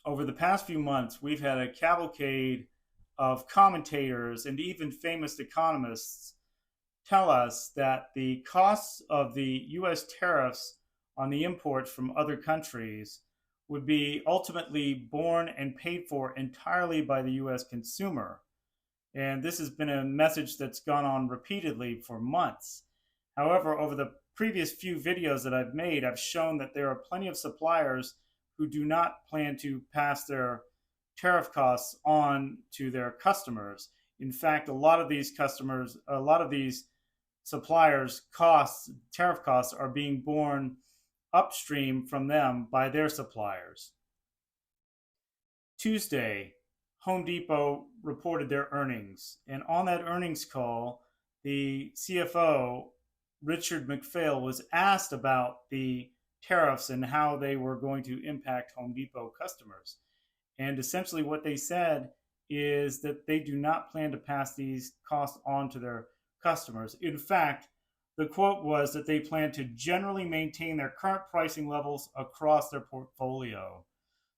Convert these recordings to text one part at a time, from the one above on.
over the past few months, we've had a cavalcade of commentators and even famous economists tell us that the costs of the US tariffs on the imports from other countries would be ultimately borne and paid for entirely by the US consumer. And this has been a message that's gone on repeatedly for months. However, over the previous few videos that I've made, I've shown that there are plenty of suppliers who do not plan to pass their tariff costs on to their customers. In fact, a lot of these suppliers' costs, tariff costs, are being borne upstream from them by their suppliers. Tuesday, Home Depot reported their earnings, and on that earnings call, the CFO, Richard McPhail, was asked about the tariffs and how they were going to impact Home Depot customers. And essentially what they said is that they do not plan to pass these costs on to their customers. In fact, the quote was that they plan to generally maintain their current pricing levels across their portfolio.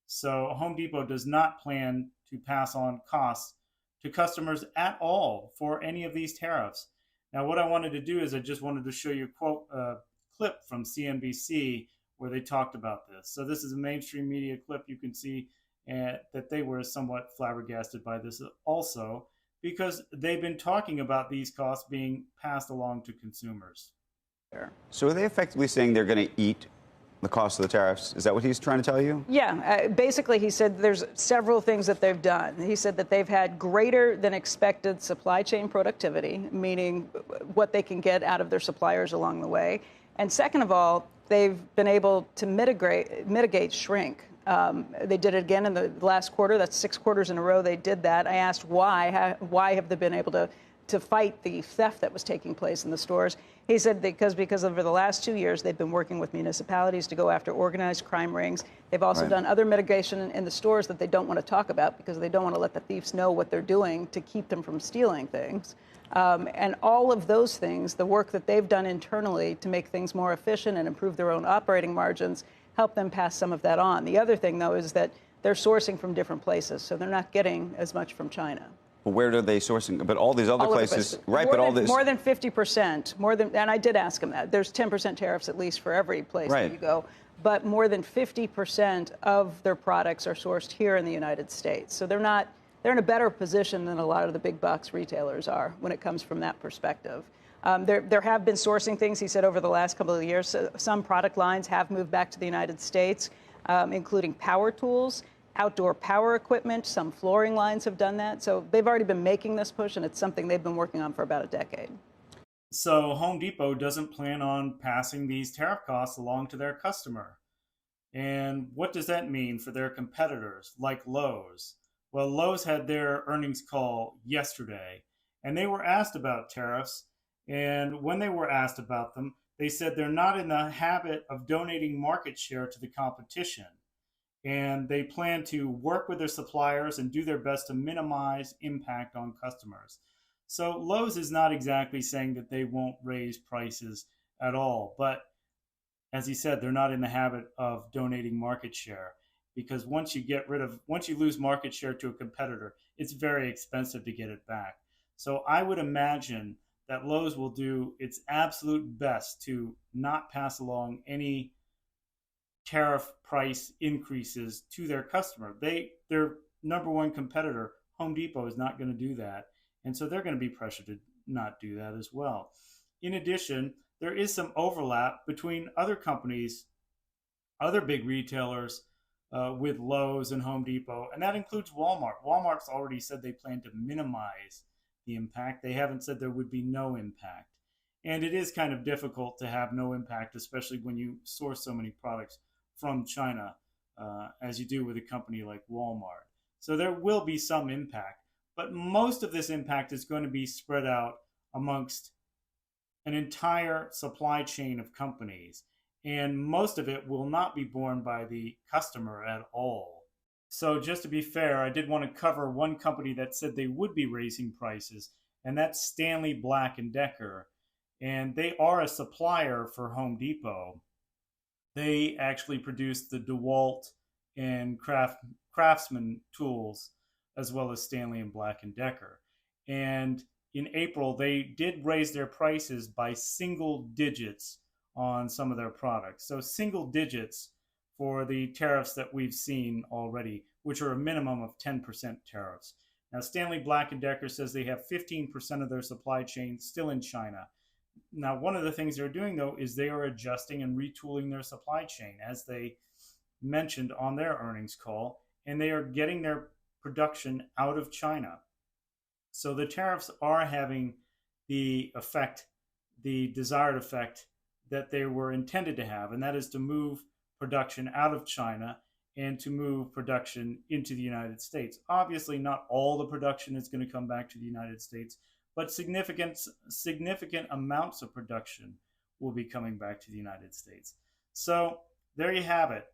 So Home Depot does not plan to pass on costs to customers at all for any of these tariffs. Now, what I wanted to do is I just wanted to show you a clip from CNBC where they talked about this. So this is a mainstream media clip. You can see that they were somewhat flabbergasted by this also, because they've been talking about these costs being passed along to consumers. So are they effectively saying they're going to eat the cost of the tariffs? Is that what he's trying to tell you? Yeah. Basically, he said there's several things that they've done. He said that they've had greater than expected supply chain productivity, meaning what they can get out of their suppliers along the way. And second of all, they've been able to mitigate shrink. They did it again in the last quarter. That's 6 quarters in a row they did that. I asked why. Why have they been able to fight the theft that was taking place in the stores? He said because over the last 2 years, they've been working with municipalities to go after organized crime rings. They've also done other mitigation in the stores that they don't want to talk about because they don't want to let the thieves know what they're doing to keep them from stealing things. And all of those things, the work that they've done internally to make things more efficient and improve their own operating margins, help them pass some of that on. The other thing, though, is that they're sourcing from different places, so they're not getting as much from China. But where are they sourcing? But all these other places, right? But all this more than 50%, and I did ask him that. There's 10% tariffs at least for every place that you go, but more than 50% of their products are sourced here in the United States. So they're in a better position than a lot of the big box retailers are when it comes from that perspective. There have been sourcing things, he said, over the last couple of years. Some product lines have moved back to the United States, including power tools, outdoor power equipment. Some flooring lines have done that. So they've already been making this push, and it's something they've been working on for about a decade. So Home Depot doesn't plan on passing these tariff costs along to their customer. And what does that mean for their competitors like Lowe's? Well, Lowe's had their earnings call yesterday, and they were asked about tariffs. And when they were asked about them, they said they're not in the habit of donating market share to the competition. And they plan to work with their suppliers and do their best to minimize impact on customers. So Lowe's is not exactly saying that they won't raise prices at all. But as he said, they're not in the habit of donating market share, because once you lose market share to a competitor, it's very expensive to get it back. So I would imagine that Lowe's will do its absolute best to not pass along any tariff price increases to their customer. Their number one competitor, Home Depot, is not going to do that. And so they're going to be pressured to not do that as well. In addition, there is some overlap between other companies, other big retailers with Lowe's and Home Depot, and that includes Walmart. Walmart's already said they plan to minimize the impact. They haven't said there would be no impact. And it is kind of difficult to have no impact, especially when you source so many products from China, as you do with a company like Walmart. So there will be some impact, but most of this impact is going to be spread out amongst an entire supply chain of companies, and most of it will not be borne by the customer at all. So just to be fair, I did want to cover one company that said they would be raising prices, and that's Stanley Black & Decker, and they are a supplier for Home Depot. They actually produce the DeWalt and Kraft Craftsman tools, as well as Stanley and Black and Decker. And in April, they did raise their prices by single digits on some of their products. So single digits for the tariffs that we've seen already, which are a minimum of 10% tariffs. Now, Stanley Black & Decker says they have 15% of their supply chain still in China. Now, one of the things they're doing, though, is they are adjusting and retooling their supply chain, as they mentioned on their earnings call, and they are getting their production out of China. So the tariffs are having the effect, the desired effect that they were intended to have, and that is to move production out of China and to move production into the United States. Obviously, not all the production is going to come back to the United States, but significant amounts of production will be coming back to the United States. So there you have it.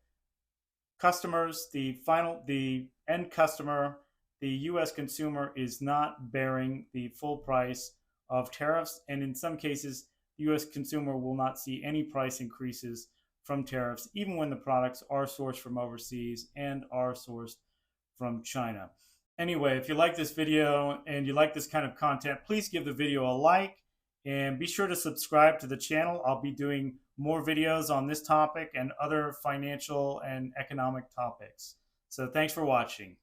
Customers, the end customer, the U.S. consumer is not bearing the full price of tariffs, and in some cases, the U.S. consumer will not see any price increases from tariffs, even when the products are sourced from overseas and are sourced from China. Anyway, if you like this video and you like this kind of content, please give the video a like and be sure to subscribe to the channel. I'll be doing more videos on this topic and other financial and economic topics. So thanks for watching.